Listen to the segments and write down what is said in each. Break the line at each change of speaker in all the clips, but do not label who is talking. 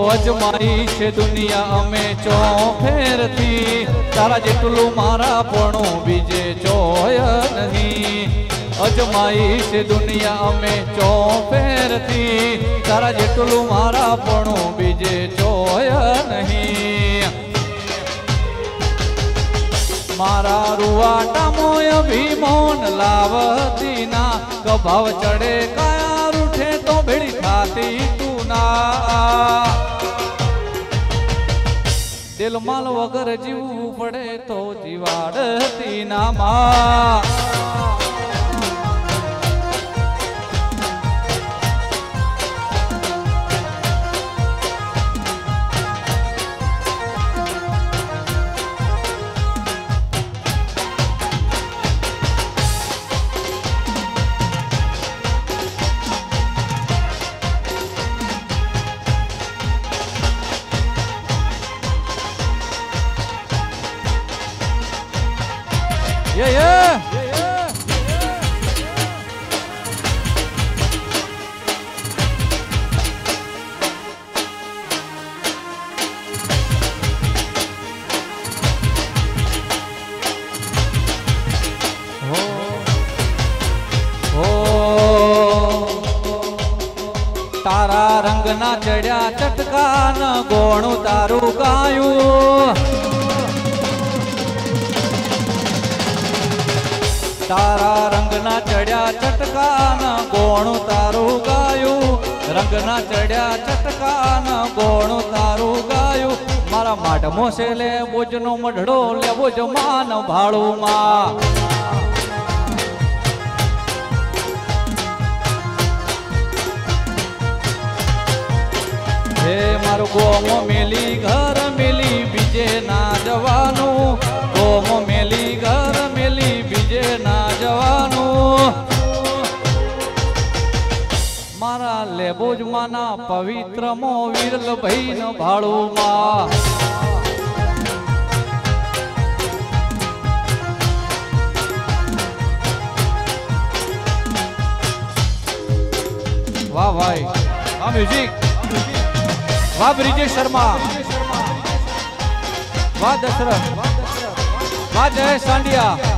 અજમાઈ છે દુનિયા અમે ચો ફેરથી તારા જેટલું મારા પણ બીજે જોય નહીં અજમાઈ છે દુનિયા અમે ચો ફેરથી તારા જેટલું મારા પણ બીજે જોય નહીં મારા રૂવાટા મોય ભીમોન લાવતી ના કભાવ ચડે કાયા રૂઠે તો ભેડી થાતી તું ના દિલ માલ વગર જીવવું પડે તો જીવાડતી ના માં તારા રંગના ચડ્યા ચટકાન ગોણું તારું ગાયું તારા રંગના ચડ્યા ચટકાન ગોણું તારું ગાયું રંગના ચડ્યા ચટકાન ગોણું તારું ગાયું મારા માઢ મોસે લે બોજનો મઢડો લેવો જ માન ભાળું માં હે મારું ગોમો મેલી ઘર મેલી બીજે ના જવાનું ગોમો મેલી ઘર મેલી બીજે ના જવાનું મારા લેબોજ માના પવિત્ર મો વિરલ ભાઈ ન ભાળું માં વાહ ભાઈ આ મ્યુઝિક વાહ બ્રિજેશ શર્મા વાહ દશરથ વાહ જય સાંડિયા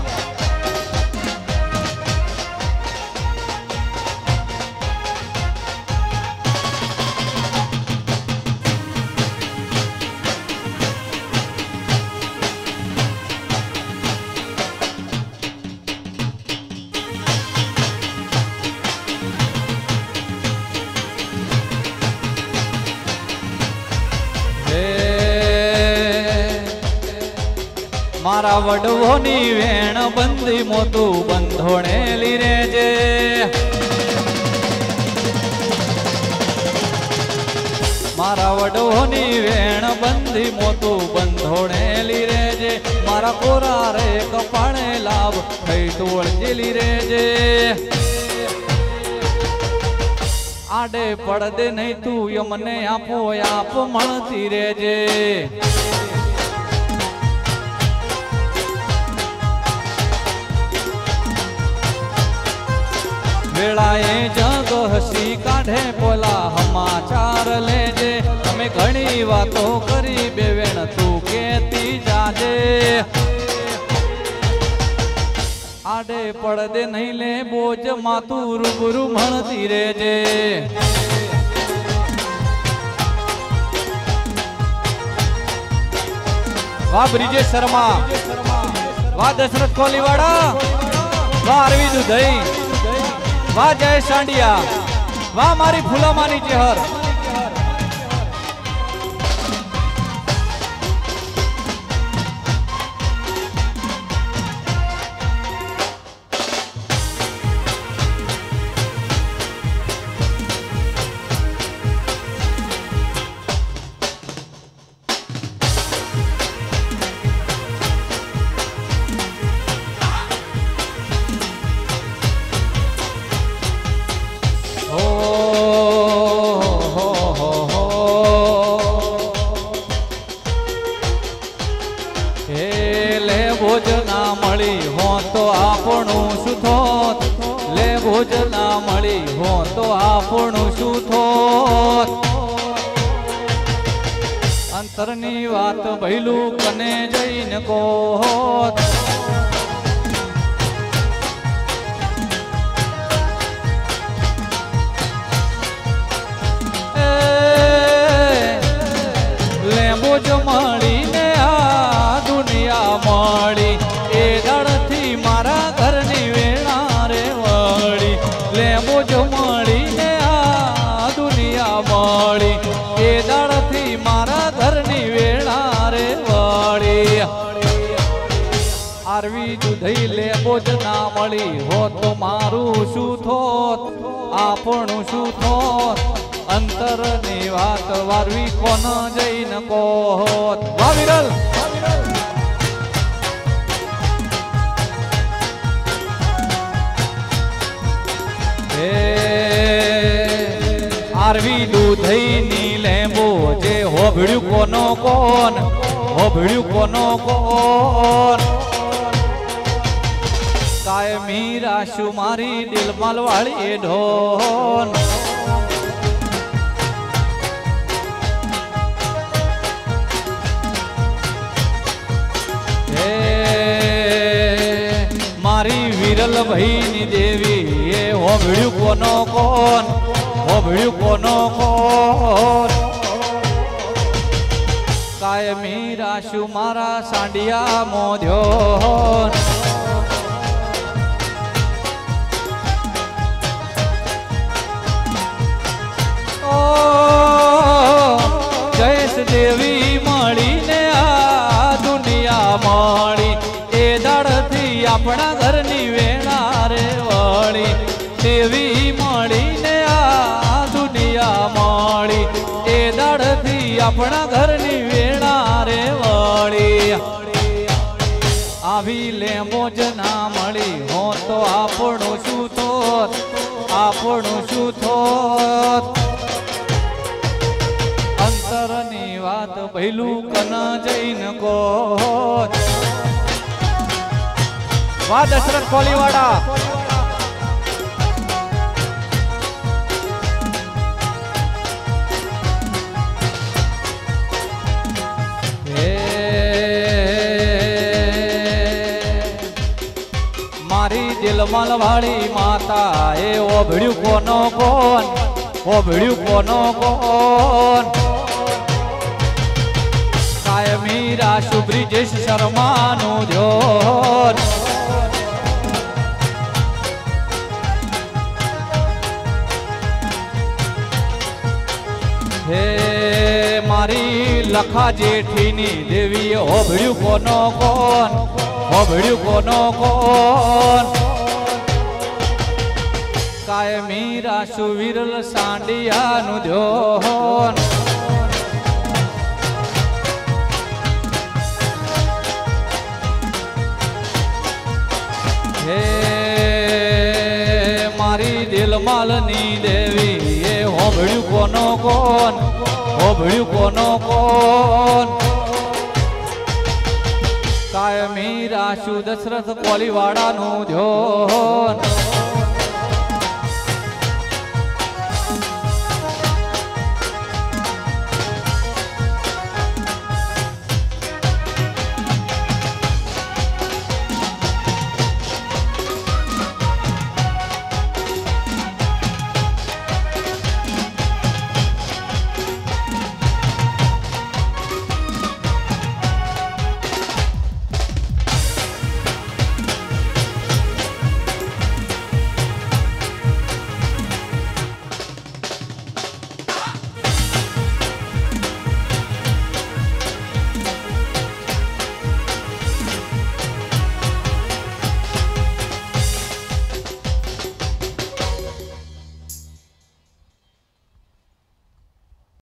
મારા વડવોની વેણ બંધી મોતું બંધોણેલી રેજે મારા વડવોની વેણ બંધી મોતું બંધોણેલી રેજે મારા કોરા રે કપાળે લાભ થઈ ટોળજેલી રેજે આડે પડદે નહીં તું યમને આપો આપ મળતી રેજે વેળાએ જગ હસી કાઢે બોલા સમાચાર લેજે અમે ઘણી વાતો કરી બેવેણ તું કેતી જાજે આડે પડદે નહીં લે બોજ માતું રૂબરૂ મળતી રેજે વાહ બ્રિજેશ શર્મા વાહ દશરથ કોલીવાડા વાહ અરવિંદ ઉદય વાહ જય સાંડિયા વાહ મારી ફૂલામાની ચેહર અંતરની વાત ભૈલું કને જઈને કોત લેંબો જ મળીને આ દુનિયા મળી એ દળથી મારા ઘરની વેણા રે વળી લેંબો જ મળીને આ દુનિયા મળી એ દળથી મારા ઘરની વેણા રે વળી આરવી દૂધઈ લેંબો જ ના મળી હોત તો મારું શું થોત આપણું શું થોત અંતરની વાત વારવી કોન જઈને કોત વાહ વિરલ હે આરવી દૂધઈની લેંબો જે હોભળ્યું કોનો કોન હોભળ્યું કોનો કોન કાયમી રાશુ મારી દિલમાલ વાળી ઢોન મારી વિરલ ભાઈની દેવી એ હોભળ્યું કોનો કોન હોભળ્યું કોનો કોન કાયમી રાશુ મારા સાંડિયા મોધ્યો જયેશ દેવી મળીને આ દુનિયા મળી એ દળથી આપણા ઘરની વેણા રે વળી દેવી મળીને આ દુનિયા મળી એ દળથી આપણા ઘરની વેણા રે વળી આવી લેંબો જ ના મળી હો તો આપણું શું થોત આપણું શું થોત અંતરની વાત ભૈલું કન જઈને કોત વાહ દશરથ કોલીવાડા મારી દિલમલ વાળી માતા એ ઓભળ્યું કોનો કોન ઓભળ્યું કોનો કોન કાયમી રાશુ બ્રિજેશ શર્માનું ધ્યોન હે મારી લખા જેઠીની દેવી હોભળ્યું કોનો કોન હોભળ્યું કોનો કોન કાયમી રાશુ વિરલ સાંડિયાનું ધ્યોન હે મારી દિલમાલની દેવી એ હોભળ્યું કોનો કોન હોભળ્યું કોનો કોન કાયમી રાશુ દશરથ કોલીવાડાનું ધ્યોન